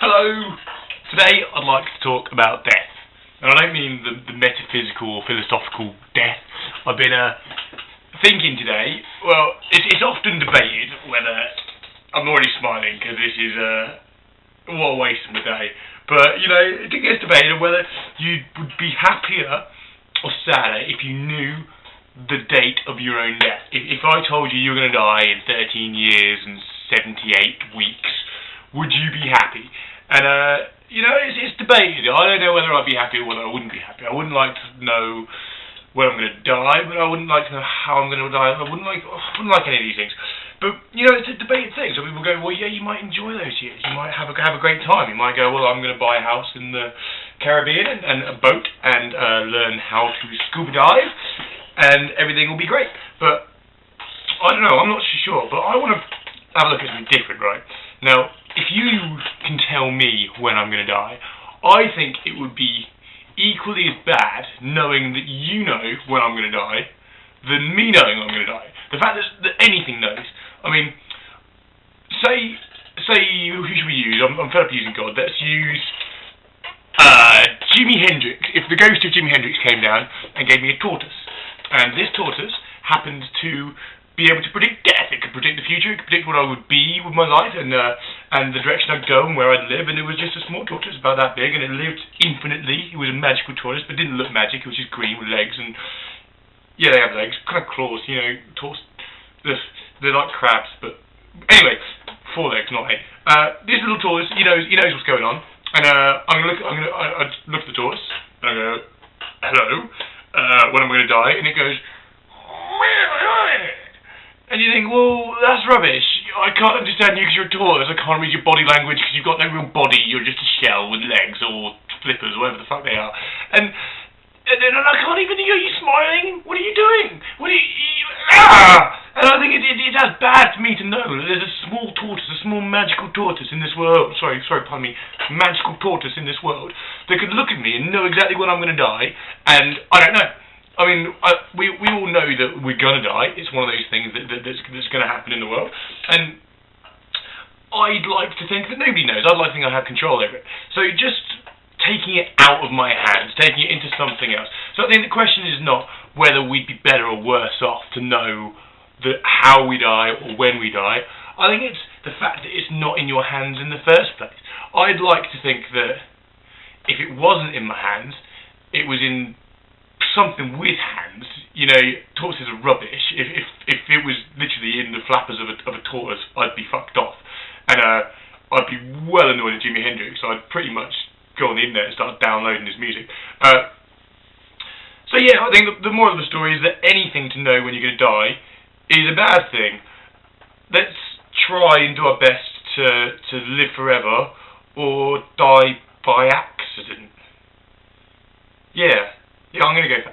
Hello! Today I'd like to talk about death. And I don't mean the metaphysical or philosophical death. I've been thinking today, well, it's often debated whether, I'm already smiling because this is, what a waste of my day. But, you know, it gets debated whether you would be happier or sadder if you knew the date of your own death. If I told you were going to die in 13 years and 78 weeks, would you be happy? And, you know, it's debated. I don't know whether I'd be happy or whether I wouldn't be happy. I wouldn't like to know when I'm going to die, but I wouldn't like to know how I'm going to die. I wouldn't like any of these things. But, you know, it's a debated thing. So people go, well, yeah, you might enjoy those years. You might have a great time. You might go, well, I'm going to buy a house in the Caribbean and a boat and learn how to scuba dive, and everything will be great. But I don't know. I'm not so sure. But I want to have a look at something different, right? Now, if you can tell me when I'm going to die, I think it would be equally as bad knowing that you know when I'm going to die than me knowing I'm going to die. The fact that anything knows. I mean, say who should we use? I'm fed up using God. Let's use Jimi Hendrix. If the ghost of Jimi Hendrix came down and gave me a tortoise, and this tortoise happened to be able to predict death. It could predict the future. It could predict what I would be with my life and the direction I'd go and where I'd live. And it was just a small tortoise about that big, and it lived infinitely. It was a magical tortoise, but didn't look magic. It was just green with legs, and yeah, they have legs, kind of claws. You know, they're like crabs, but anyway, 4 legs, not 8. This little tortoise, he knows what's going on, and I look at the tortoise and I go, hello, when I'm going to die, and it goes. And you think, well, that's rubbish. I can't understand you because you're a tortoise. I can't read your body language because you've got no real body. You're just a shell with legs or flippers, whatever the fuck they are. And I can't even hear you smiling. What are you doing? And I think it's as bad for me to know that there's a small tortoise, a small magical tortoise in this world. Sorry, pardon me. Magical tortoise in this world that could look at me and know exactly when I'm going to die, and I don't know. I mean, we all know that we're going to die. It's one of those things that's going to happen in the world. And I'd like to think that nobody knows. I'd like to think I have control over it. So just taking it out of my hands, taking it into something else. So I think the question is not whether we'd be better or worse off to know how we die or when we die. I think it's the fact that it's not in your hands in the first place. I'd like to think that if it wasn't in my hands, it was in something with hands. You know, tortoises are rubbish. If it was literally in the flappers of a tortoise, I'd be fucked off, and I'd be well annoyed at Jimi Hendrix. So I'd pretty much go on the internet and start downloading his music. So yeah, I think the moral of the story is that anything to know when you're going to die is a bad thing. Let's try and do our best to live forever or die by accident. Yeah, I'm going to go for